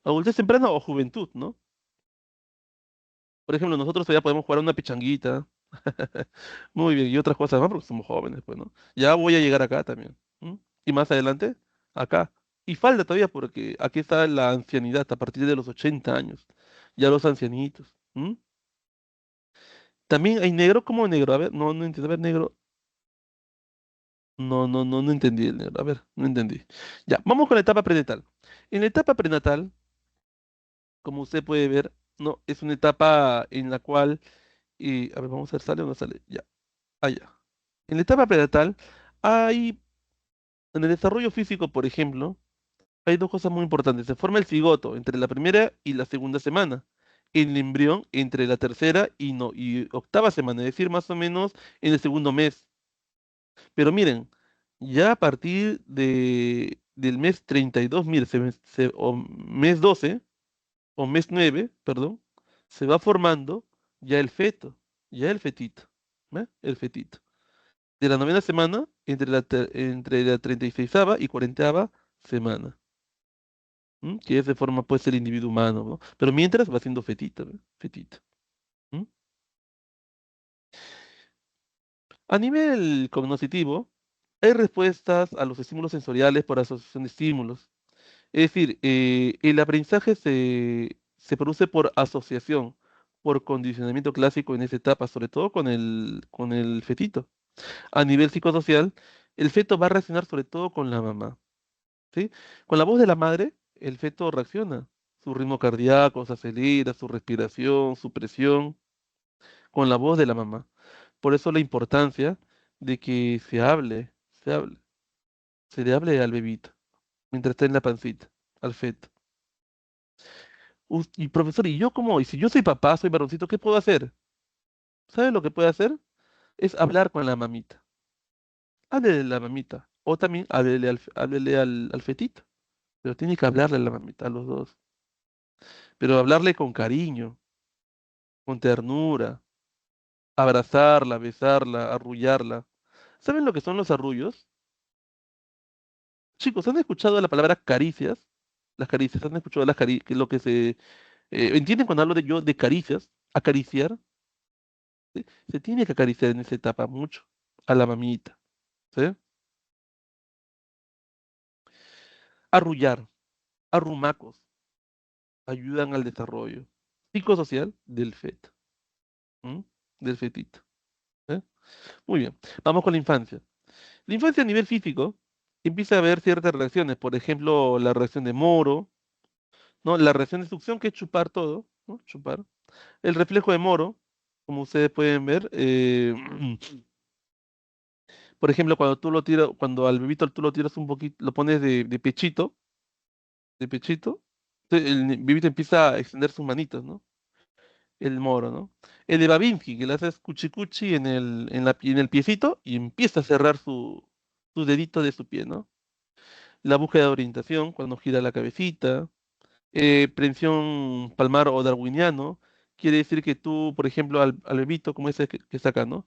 Adultez temprana o juventud, ¿no? Por ejemplo, nosotros todavía podemos jugar a una pichanguita. Muy bien, y otras cosas más porque somos jóvenes, pues, ¿no? Ya voy a llegar acá también. ¿M? Y más adelante, acá. Y falta todavía porque aquí está la ancianidad a partir de los 80 años. Ya los ancianitos. ¿M? También hay negro como negro. A ver, no entiendo. A ver, negro. No entendí el negro. A ver, no entendí. Ya, vamos con la etapa prenatal. En la etapa prenatal, como usted puede ver, no, es una etapa en la cual, a ver, vamos a ver, ¿sale o no sale? Ya, allá. En la etapa prenatal hay, en el desarrollo físico, por ejemplo, hay dos cosas muy importantes. Se forma el cigoto entre la primera y la segunda semana. El embrión entre la tercera y octava semana, es decir, más o menos en el segundo mes. Pero miren, ya a partir del mes 32, mire, o mes 12, o mes 9, perdón, se va formando ya el feto, ya el fetito, ¿ve? El fetito. De la novena semana, entre la 36ª y 40ª semana, ¿m? Que ya se forma pues el individuo humano, ¿no? Pero mientras va siendo fetito, ¿ve? Fetito. ¿M? A nivel cognitivo, hay respuestas a los estímulos sensoriales por asociación de estímulos. Es decir, el aprendizaje se produce por asociación, por condicionamiento clásico en esa etapa, sobre todo con el fetito. A nivel psicosocial, el feto va a reaccionar sobre todo con la mamá, ¿sí? Con la voz de la madre, el feto reacciona. Su ritmo cardíaco se acelera, su respiración, su presión, con la voz de la mamá. Por eso la importancia de que se hable, se le hable al bebito, mientras está en la pancita, al feto. Y profesor, ¿y si yo soy papá, soy varoncito, qué puedo hacer? ¿Sabe lo que puede hacer? Es hablar con la mamita. Háblele a la mamita. O también háblele al fetito. Pero tiene que hablarle a la mamita, a los dos. Pero hablarle con cariño, con ternura, abrazarla, besarla, arrullarla. ¿Saben lo que son los arrullos? Chicos, ¿han escuchado la palabra caricias? Las caricias, ¿han escuchado que lo que ¿entienden cuando hablo de caricias? Acariciar. ¿Sí? Se tiene que acariciar en esa etapa mucho a la mamita. ¿Sí? Arrullar, arrumacos, ayudan al desarrollo psicosocial del feto, ¿m? Del fetito. ¿Eh? Muy bien, vamos con la infancia. La infancia a nivel físico empieza a haber ciertas reacciones, por ejemplo, la reacción de Moro, ¿no? La reacción de succión, que es chupar todo, ¿no? Chupar. El reflejo de Moro, como ustedes pueden ver, por ejemplo, cuando al bebito tú lo tiras un poquito, lo pones de pechito, el bebito empieza a extender sus manitos, ¿no? El Moro, ¿no? El de Babinski, que le haces cuchi cuchi en el piecito y empieza a cerrar su dedito de su pie, ¿no? La búsqueda de orientación, cuando gira la cabecita. Prensión palmar o darwiniano, quiere decir que tú, por ejemplo, al bebito, como ese que está acá, ¿no?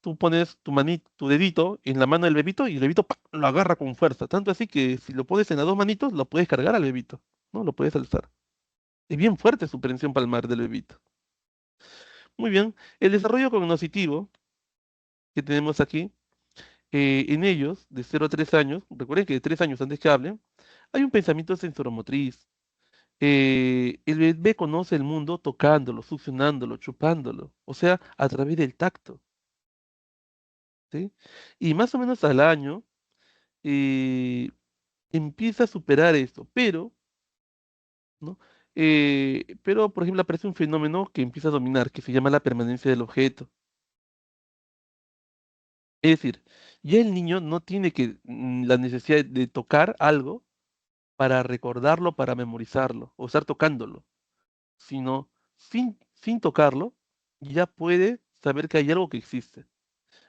Tú pones tu dedito en la mano del bebito y el bebito ¡pa! Lo agarra con fuerza. Tanto así que si lo pones en las dos manitos, lo puedes cargar al bebito, ¿no? Lo puedes alzar. Es bien fuerte su prensión palmar del bebito. Muy bien. El desarrollo cognitivo que tenemos aquí, en ellos, de 0 a 3 años, recuerden que de 3 años antes que hablen, Hay un pensamiento sensoromotriz. El bebé conoce el mundo tocándolo, succionándolo, chupándolo, o sea, a través del tacto, ¿sí? Y más o menos al año eh, empieza a superar esto, ¿no? Pero, por ejemplo, aparece un fenómeno que empieza a dominar, que se llama la permanencia del objeto. Es decir, ya el niño no tiene la necesidad de tocar algo para recordarlo, para memorizarlo, o estar tocándolo, sino sin tocarlo, ya puede saber que hay algo que existe.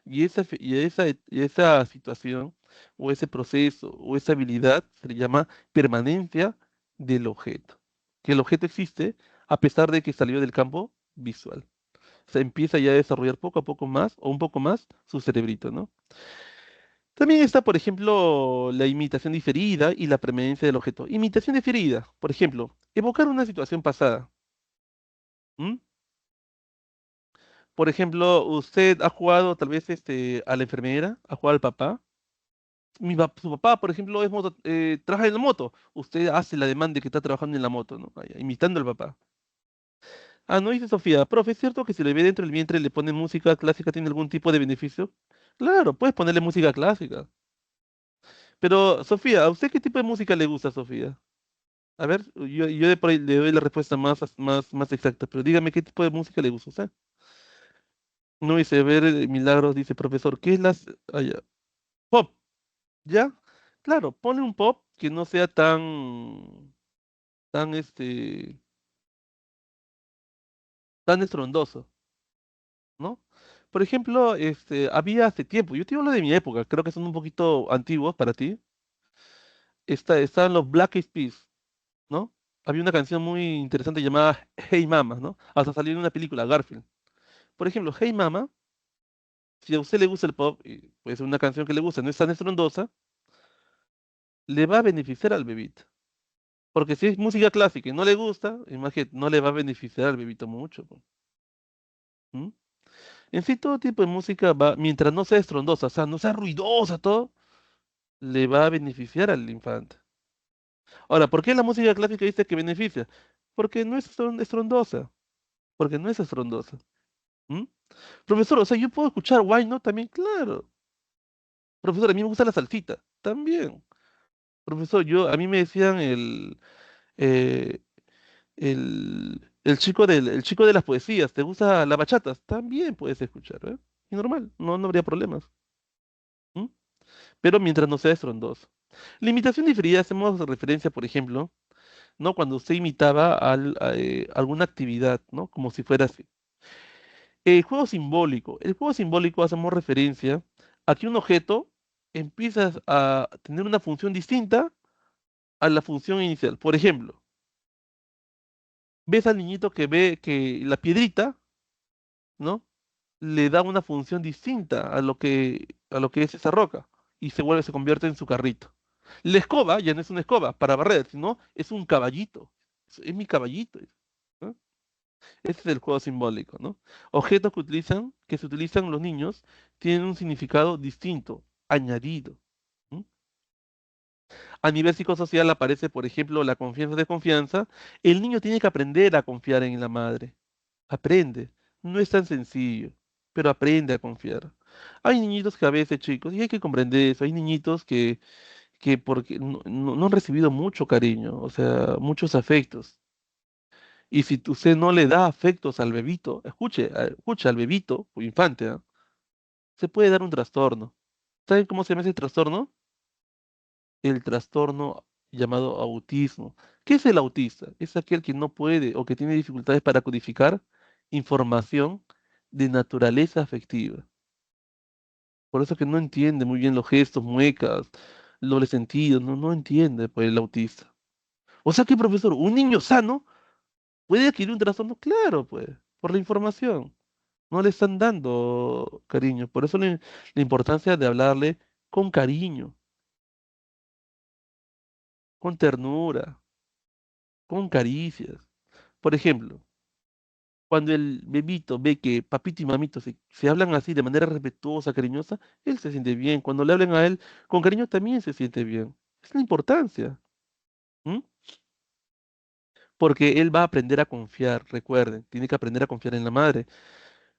Y esa situación, o ese proceso, o esa habilidad se le llama permanencia del objeto. Que el objeto existe a pesar de que salió del campo visual. Se empieza ya a desarrollar poco a poco más, o un poco más, su cerebrito, ¿no? También está, por ejemplo, la imitación diferida y la permanencia del objeto. Imitación diferida, por ejemplo, evocar una situación pasada. ¿M? Por ejemplo, usted ha jugado tal vez a la enfermera, ha jugado al papá. Su papá, por ejemplo, trabaja en la moto. Usted hace la demanda de que está trabajando en la moto, ¿no? Vaya, imitando al papá. Ah, no dice Sofía, profe, ¿es cierto que si le ve dentro del vientre le ponen música clásica tiene algún tipo de beneficio? Claro, puedes ponerle música clásica. Pero, Sofía, ¿a usted qué tipo de música le gusta, Sofía? A ver, yo de por ahí le doy la respuesta más exacta, pero dígame qué tipo de música le gusta a usted. No dice, a ver, Milagros dice, profesor, ¿qué es pop, ¿ya? Claro, pone un pop que no sea tan tan estrondoso, ¿no? Por ejemplo, había hace tiempo, yo te hablo de mi época, creo que son un poquito antiguos para ti, estaban los Black Eyed Peas, ¿no? Había una canción muy interesante llamada Hey Mama, ¿no? Hasta salió en una película, Garfield. Por ejemplo, Hey Mama, si a usted le gusta el pop, y puede ser una canción que le gusta, no es tan estrondosa, le va a beneficiar al bebito. Porque si es música clásica y no le gusta, imagínate, no le va a beneficiar al bebito mucho, po. ¿Mm? En sí, todo tipo de música va, mientras no sea estrondosa, o sea, no sea ruidosa, todo, le va a beneficiar al infante. Ahora, ¿por qué la música clásica dice que beneficia? Porque no es estrondosa, porque no es estrondosa. ¿Mm? Profesor, o sea, yo puedo escuchar Why No también, claro. Profesor, a mí me gusta la salsita, también. Profesor, a mí me decían eh, el chico de las poesías, ¿te gusta la bachata? También puedes escuchar, ¿eh? Y normal, no habría problemas. ¿Mm? Pero mientras no sea estrondoso. La imitación diferida, hacemos referencia, por ejemplo, ¿no? Cuando usted imitaba alguna actividad, ¿no? Como si fuera así. El juego simbólico. El juego simbólico hacemos referencia a que un objeto empieza a tener una función distinta a la función inicial. Por ejemplo, ves al niñito que ve que la piedrita, ¿no? Le da una función distinta a lo que es esa roca y se convierte en su carrito. La escoba ya no es una escoba para barrer, sino es un caballito. Es mi caballito. ¿No? Ese es el juego simbólico, ¿no? Objetos que se utilizan los niños tienen un significado distinto, añadido. ¿Mm? A nivel psicosocial aparece, por ejemplo, la confianza de confianza. El niño tiene que aprender a confiar en la madre. Aprende. No es tan sencillo, pero aprende a confiar. Hay niñitos que a veces, chicos, y hay que comprender eso, hay niñitos que porque no han recibido mucho cariño, o sea, muchos afectos. Y si usted no le da afectos al bebito, escuche al bebito o infante, ¿ah? Se puede dar un trastorno. ¿Saben cómo se llama ese trastorno? El trastorno llamado autismo. ¿Qué es el autista? Es aquel que no puede o que tiene dificultades para codificar información de naturaleza afectiva. Por eso que no entiende muy bien los gestos, muecas, el doble sentido, no entiende pues, el autista. O sea que, profesor, un niño sano puede adquirir un trastorno, claro, pues, por la información. No le están dando cariño. Por eso la importancia de hablarle con cariño, con ternura, con caricias. Por ejemplo, cuando el bebito ve que papito y mamito se hablan así de manera respetuosa, cariñosa, él se siente bien. Cuando le hablan a él con cariño, también se siente bien. Es la importancia. ¿m? Porque él va a aprender a confiar, recuerden, tiene que aprender a confiar en la madre.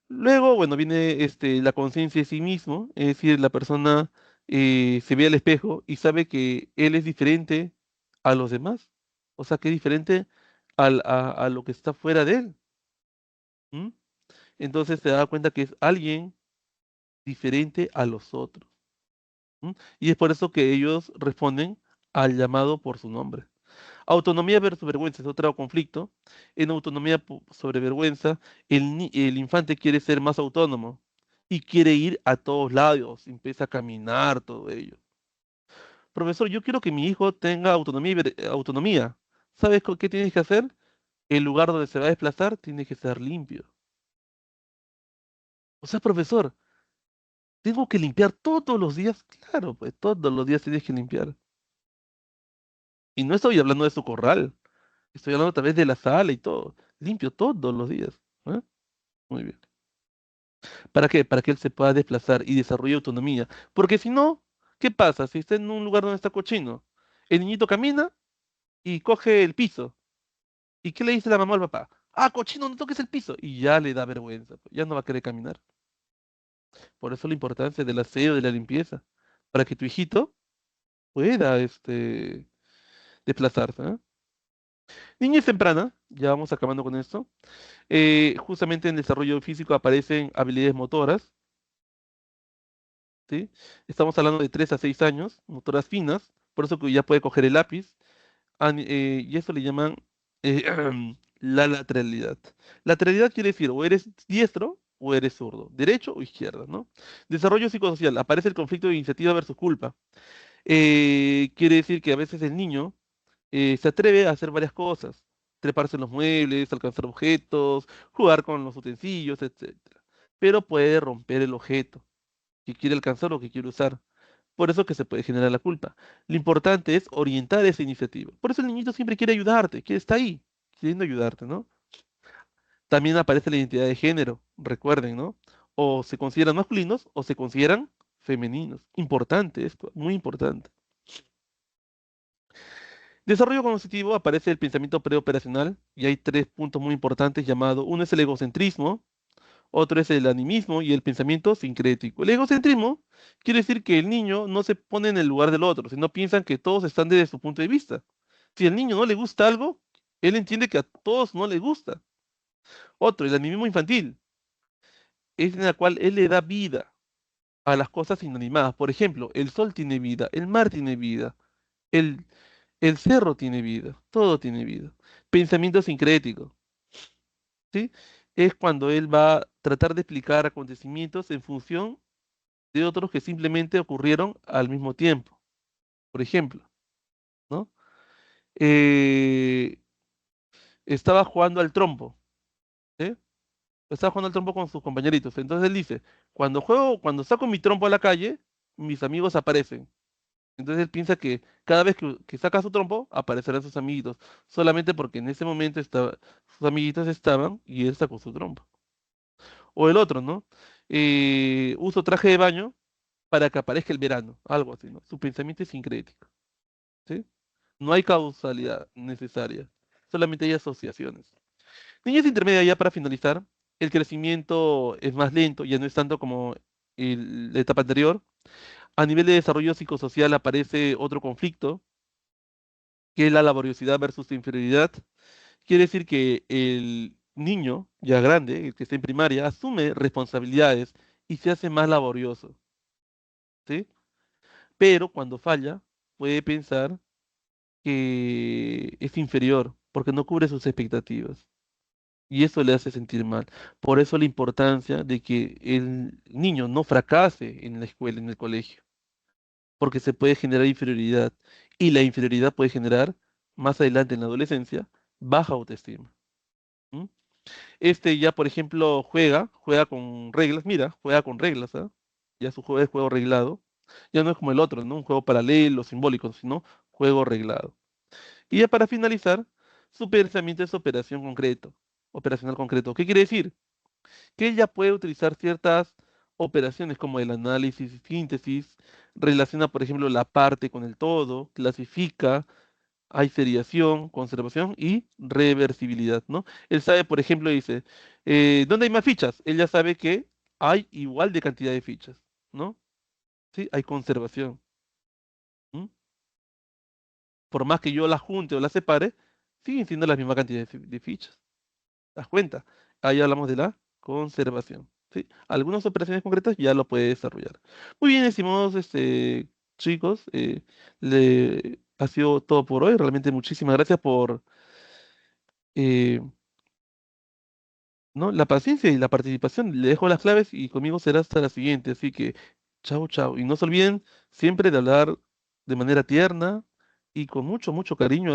Luego, bueno, viene la conciencia de sí mismo, es decir, la persona se ve al espejo y sabe que él es diferente a los demás, o sea, que es diferente a lo que está fuera de él. ¿M? Entonces se da cuenta que es alguien diferente a los otros. ¿M? Y es por eso que ellos responden al llamado por su nombre. Autonomía versus vergüenza es otro conflicto. En autonomía sobre vergüenza, el infante quiere ser más autónomo y quiere ir a todos lados, empieza a caminar, todo ello. Profesor, yo quiero que mi hijo tenga autonomía autonomía. ¿Sabes qué tienes que hacer? El lugar donde se va a desplazar tiene que ser limpio. O sea, profesor, ¿tengo que limpiar todos los días? Claro, pues todos los días tienes que limpiar. Y no estoy hablando de su corral, estoy hablando a través de la sala y todo. Limpio todos los días. ¿Eh? Muy bien. ¿Para qué? Para que él se pueda desplazar y desarrolle autonomía. Porque si no, ¿qué pasa? Si está en un lugar donde está cochino, el niñito camina y coge el piso. ¿Y qué le dice la mamá al papá? Ah, cochino, no toques el piso. Y ya le da vergüenza, pues, ya no va a querer caminar. Por eso la importancia del aseo, de la limpieza. Para que tu hijito pueda desplazarse. ¿Eh? Niñez temprana, ya vamos acabando con esto. Justamente en el desarrollo físico aparecen habilidades motoras. ¿Sí? Estamos hablando de 3 a 6 años, motoras finas, por eso que ya puede coger el lápiz, y eso le llaman eh, la lateralidad. Lateralidad quiere decir o eres diestro o eres zurdo, derecho o izquierda, ¿no? Desarrollo psicosocial, aparece el conflicto de iniciativa versus culpa. Quiere decir que a veces el niño se atreve a hacer varias cosas, treparse en los muebles, alcanzar objetos, jugar con los utensilios, etcétera. Pero puede romper el objeto que quiere alcanzar o que quiere usar. Por eso que se puede generar la culpa. Lo importante es orientar esa iniciativa. Por eso el niñito siempre quiere ayudarte, que está ahí, queriendo ayudarte, ¿no? También aparece la identidad de género, recuerden, ¿no? O se consideran masculinos o se consideran femeninos. Importante esto, muy importante. Desarrollo cognitivo aparece el pensamiento preoperacional y hay tres puntos muy importantes llamados, uno es el egocentrismo, otro es el animismo y el pensamiento sincrético. El egocentrismo quiere decir que el niño no se pone en el lugar del otro, sino piensan que todos están desde su punto de vista. Si al niño no le gusta algo, él entiende que a todos no les gusta. Otro, el animismo infantil, es en la cual él le da vida a las cosas inanimadas. Por ejemplo, el sol tiene vida, el mar tiene vida, el, el cerro tiene vida, todo tiene vida. Pensamiento sincrético, ¿sí? Es cuando él va a tratar de explicar acontecimientos en función de otros que simplemente ocurrieron al mismo tiempo. Por ejemplo, ¿no? Eh, estaba jugando al trompo, ¿eh? Estaba jugando al trompo con sus compañeritos. Entonces él dice, cuando saco mi trompo a la calle, mis amigos aparecen. Entonces él piensa que cada vez que saca su trompo, aparecerán sus amiguitos, solamente porque en ese momento sus amiguitos estaban y él sacó su trompo. O el otro, ¿no? Uso traje de baño para que aparezca el verano, algo así, ¿no? Su pensamiento es sincrético, ¿sí? No hay causalidad necesaria, solamente hay asociaciones. Niñez intermedia ya para finalizar, el crecimiento es más lento, ya no es tanto como la etapa anterior. A nivel de desarrollo psicosocial aparece otro conflicto, que es la laboriosidad versus inferioridad. Quiere decir que el niño, ya grande, el que está en primaria, asume responsabilidades y se hace más laborioso, ¿sí? Pero cuando falla, puede pensar que es inferior porque no cubre sus expectativas. Y eso le hace sentir mal. Por eso la importancia de que el niño no fracase en la escuela, en el colegio, porque se puede generar inferioridad. Y la inferioridad puede generar, más adelante en la adolescencia, baja autoestima. ¿M? Ya, por ejemplo, juega con reglas, mira, juega con reglas, ¿ah? Ya su juego es juego reglado. Ya no es como el otro, ¿no? Un juego paralelo, simbólico, sino juego reglado. Y ya para finalizar, su pensamiento es operacional concreto. ¿Qué quiere decir? Que ella puede utilizar ciertas operaciones como el análisis y síntesis, relaciona, por ejemplo, la parte con el todo, clasifica, hay seriación, conservación y reversibilidad, ¿no? Él sabe, por ejemplo, dice, ¿dónde hay más fichas? Él ya sabe que hay igual de cantidad de fichas, ¿no? Sí, hay conservación. ¿M? Por más que yo las junte o las separe, siguen siendo la misma cantidad de fichas. ¿Te das cuenta? Ahí hablamos de la conservación. ¿Sí? Algunas operaciones concretas ya lo puede desarrollar. Muy bien, estimados chicos, ha sido todo por hoy. Realmente muchísimas gracias por eh, ¿no? La paciencia y la participación. Le dejo las claves y conmigo será hasta la siguiente. Así que, chao, chao. Y no se olviden siempre de hablar de manera tierna y con mucho, mucho cariño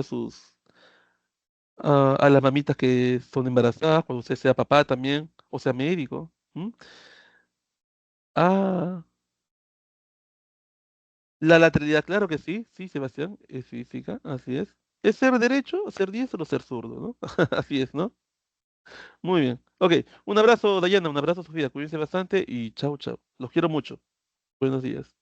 a las mamitas que son embarazadas, cuando usted sea papá también, o sea médico. ¿M? Ah, la lateralidad, claro que sí, sí, Sebastián, es física, así es. Es ser derecho, ser diestro o ser zurdo, ¿no? Así es, ¿no? Muy bien. Ok, un abrazo, Dayana, un abrazo, Sofía, cuídense bastante y chao, chao. Los quiero mucho. Buenos días.